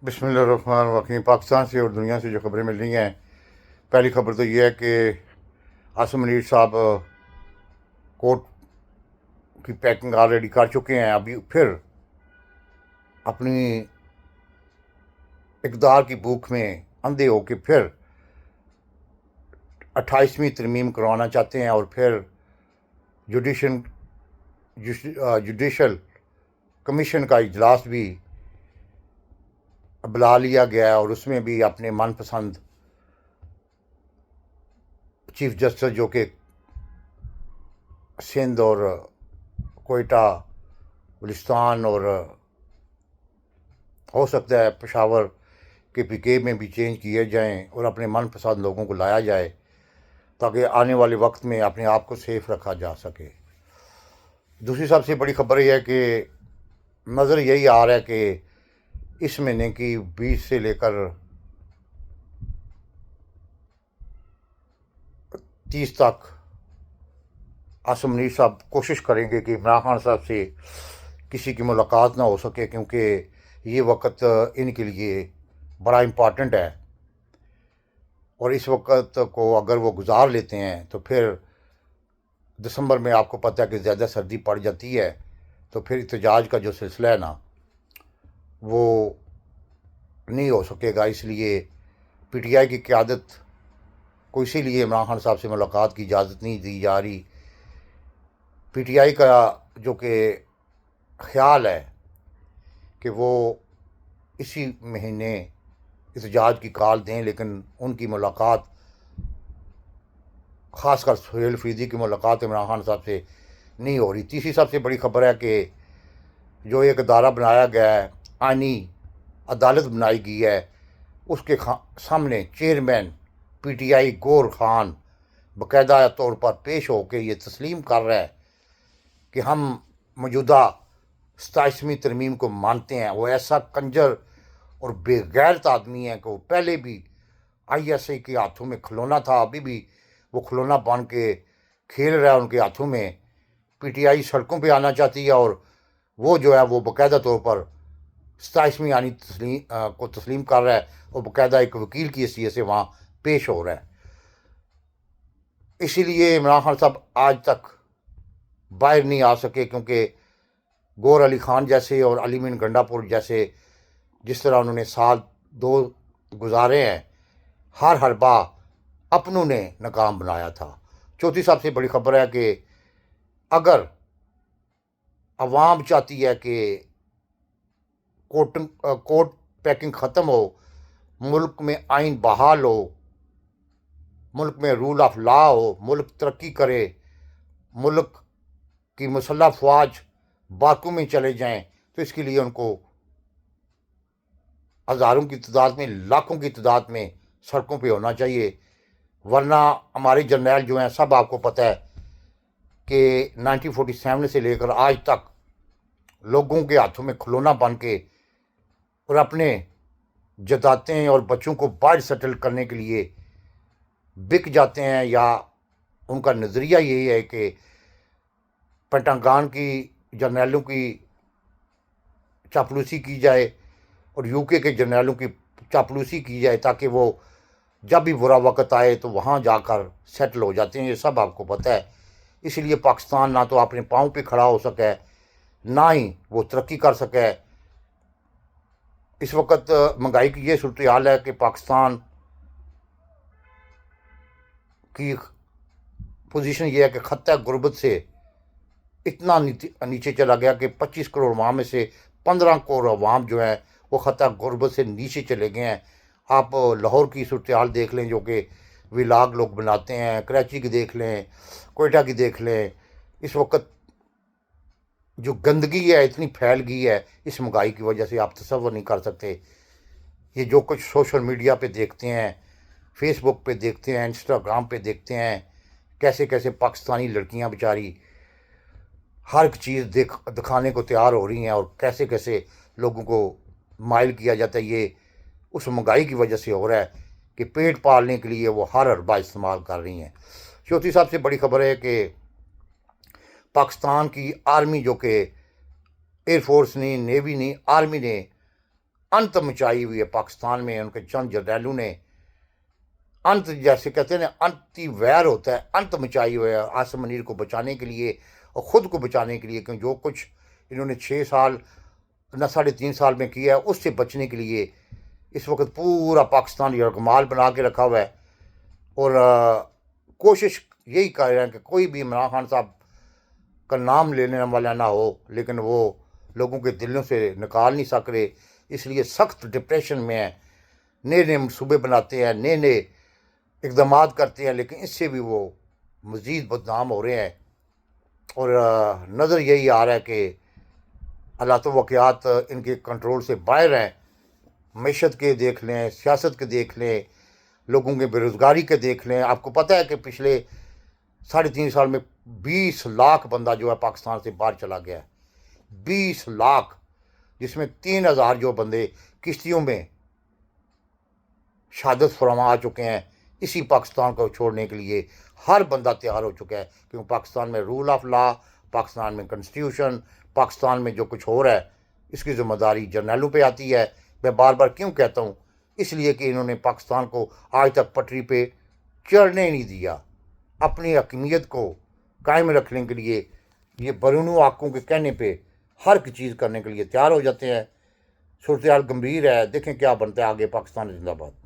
बिस्मिल्लाहिर्रहमानिर्रहीम। पाकिस्तान से और दुनिया से जो खबरें मिल रही हैं, पहली खबर तो ये है कि आसिम मनीर साहब कोर्ट की पैकिंग ऑलरेडी कर चुके हैं। अभी फिर अपनी इक़्तिदार की भूख में अंधे होके फिर 28वीं तरमीम करवाना चाहते हैं और फिर जुडिशन जुडिशल कमीशन का इजलास भी बुला लिया गया है और उसमें भी अपने मनपसंद चीफ जस्टिस जो कि सिंध और कोयटा, बलूचिस्तान और हो सकता है पेशावर के पीके में भी चेंज किए जाएं और अपने मनपसंद लोगों को लाया जाए ताकि आने वाले वक्त में अपने आप को सेफ रखा जा सके। दूसरी सबसे बड़ी खबर यह है कि नज़र यही आ रहा है कि इस महीने की 20 से लेकर 30 तक आसिम मनीर साहब कोशिश करेंगे कि इमरान खान साहब से किसी की मुलाकात ना हो सके, क्योंकि ये वक्त इनके लिए बड़ा इम्पॉर्टेंट है और इस वक्त को अगर वो गुजार लेते हैं तो फिर दिसंबर में आपको पता है कि ज़्यादा सर्दी पड़ जाती है, तो फिर एहतजाज का जो सिलसिला है ना वो नहीं हो सकेगा। इसलिए पीटीआई की क़यादत को इसीलिए इमरान खान साहब से मुलाकात की इजाज़त नहीं दी जा रही। पीटीआई का जो कि ख़्याल है कि वो इसी महीने एहतजाज की कॉल दें, लेकिन उनकी मुलाकात, ख़ासकर सुहेल अफरीदी की मुलाकात इमरान खान साहब से नहीं हो रही। तीसरी सबसे बड़ी खबर है कि जो एक अदारा बनाया गया है, आईनी अदालत बनाई गई है, उसके सामने चेयरमैन पीटीआई गौर खान बाकायदा तौर पर पेश होकर ये तस्लीम कर रहा है कि हम मौजूदा 27वीं तरमीम को मानते हैं। वो ऐसा कंजर और बेगैरत आदमी है कि वो पहले भी आईएसआई के हाथों में खिलौना था, अभी भी वो खिलौना बन के खेल रहा है उनके हाथों में। पीटीआई सड़कों पे आना चाहती है और वो जो है वो बाकायदा तौर पर 27वीं आनी को तस्लीम कर रहा है और बाकायदा एक वकील की हैसियत से वहाँ पेश हो रहा है। इसीलिए इमरान खान साहब आज तक बाहर नहीं आ सके, क्योंकि गौर अली ख़ान जैसे और अली मीन गंडापुर जैसे जिस तरह उन्होंने साल 2 गुजारे हैं, हर हरबा अपनों ने नाकाम बनाया था। चौथी सबसे बड़ी खबर है कि अगर अवाम चाहती है कि कोर्ट पैकिंग ख़त्म हो, मुल्क में आइन बहाल हो, मुल्क में रूल ऑफ लॉ हो, मुल्क तरक्की करे, मुल्क की मुसल्लह अफवाज बाकू में चले जाएं, तो इसके लिए उनको हज़ारों की तादाद में, लाखों की तादाद में सड़कों पे होना चाहिए। वरना हमारे जर्नैल जो हैं, सब आपको पता है कि 1947 से लेकर आज तक लोगों के हाथों में खिलौना बन के और अपने जदातें और बच्चों को बाहर सेटल करने के लिए बिक जाते हैं, या उनका नज़रिया यही है कि पेंटागन की जर्नैलों की चापलूसी की जाए और यूके के जर्नैलों की चापलूसी की जाए, ताकि वो जब भी बुरा वक्त आए तो वहाँ जाकर सेटल हो जाते हैं। ये सब आपको पता है। इसलिए पाकिस्तान ना तो अपने पाँव पे खड़ा हो सके, ना ही वो तरक्की कर सके। इस वक्त महंगाई की ये सूरत हाल है कि पाकिस्तान की पोजीशन ये है कि खत्ता गुर्बत से इतना नीचे चला गया कि 25 करोड़ अवाम में से 15 करोड़ अवाम जो है वो खत्ता गुर्बत से नीचे चले गए हैं। आप लाहौर की सूरत हाल देख लें, जो कि व्लॉग लोग बनाते हैं, कराची की देख लें, कोयटा की देख लें। इस वक्त जो गंदगी है इतनी फैल गई है इस महंगाई की वजह से, आप तसव्वुर नहीं कर सकते। ये जो कुछ सोशल मीडिया पे देखते हैं, फेसबुक पे देखते हैं, इंस्टाग्राम पे देखते हैं, कैसे कैसे पाकिस्तानी लड़कियां बेचारी हर एक चीज़ दिखाने को तैयार हो रही हैं और कैसे कैसे लोगों को माइल किया जाता है। ये उस महंगाई की वजह से हो रहा है कि पेट पालने के लिए वो हर हरबा इस्तेमाल कर रही हैं। चौथी सबसे बड़ी खबर है कि पाकिस्तान की आर्मी, जो कि एयरफोर्स ने, नेवी ने, आर्मी ने انت مچائی ہوئی ہے پاکستان میں. ان کے چند جرنیلوں نے انت, جیسے کہتے ہیں نا انتی ویر ہوتا ہے, انت مچائی ہوئی ہے عاصم منیر کو بچانے کے لیے اور خود کو بچانے کے لیے. کہ جو کچھ انہوں نے 6 سال نہ 3.5 سال میں کیا ہے, اس سے بچنے کے لیے اس وقت پورا پاکستان یرغمال بنا کے رکھا ہوا ہے. اور کوشش یہی کر رہے ہیں کہ کوئی بھی عمران خان صاحب کا نام لینے والا نہ ہو, لیکن وہ لوگوں کے دلوں سے نکال نہیں سک رہے. اس لیے سخت ڈپریشن میں ہیں, نئے نئے منصوبے بناتے ہیں, نئے نئے اقدامات کرتے ہیں, لیکن اس سے بھی وہ مزید بدنام ہو رہے ہیں. اور نظر یہی آ رہا ہے کہ حالات و واقعات ان کے کنٹرول سے باہر ہیں. معیشت کے دیکھ لیں, سیاست کے دیکھ لیں, لوگوں کے بے روزگاری کے دیکھ لیں. آپ کو پتہ ہے کہ پچھلے 3.5 سال میں 20 لاکھ بندہ جو ہے پاکستان سے باہر چلا گیا ہے. 20 لاکھ, جس میں 3,000 جو بندے کشتیوں میں شہادت فرما آ چکے ہیں. اسی پاکستان کو چھوڑنے کے لیے ہر بندہ تیار ہو چکا ہے, کیونکہ پاکستان میں رول آف لا, پاکستان میں کنسٹیٹیوشن, پاکستان میں جو کچھ ہو رہا ہے اس کی ذمہ داری جرنیلوں پہ آتی ہے. میں بار بار کیوں کہتا ہوں؟ اس لیے کہ انہوں نے پاکستان کو آج تک پٹری پہ چڑھنے نہیں دیا. اپنی حکمیت کو قائم رکھنے کے لیے یہ برونو آقوں کے کہنے پہ ہر ایک چیز کرنے کے لیے تیار ہو جاتے ہیں. صورتحال گمبھیر ہے, دیکھیں کیا بنتا ہے آگے. پاکستان زندہ باد.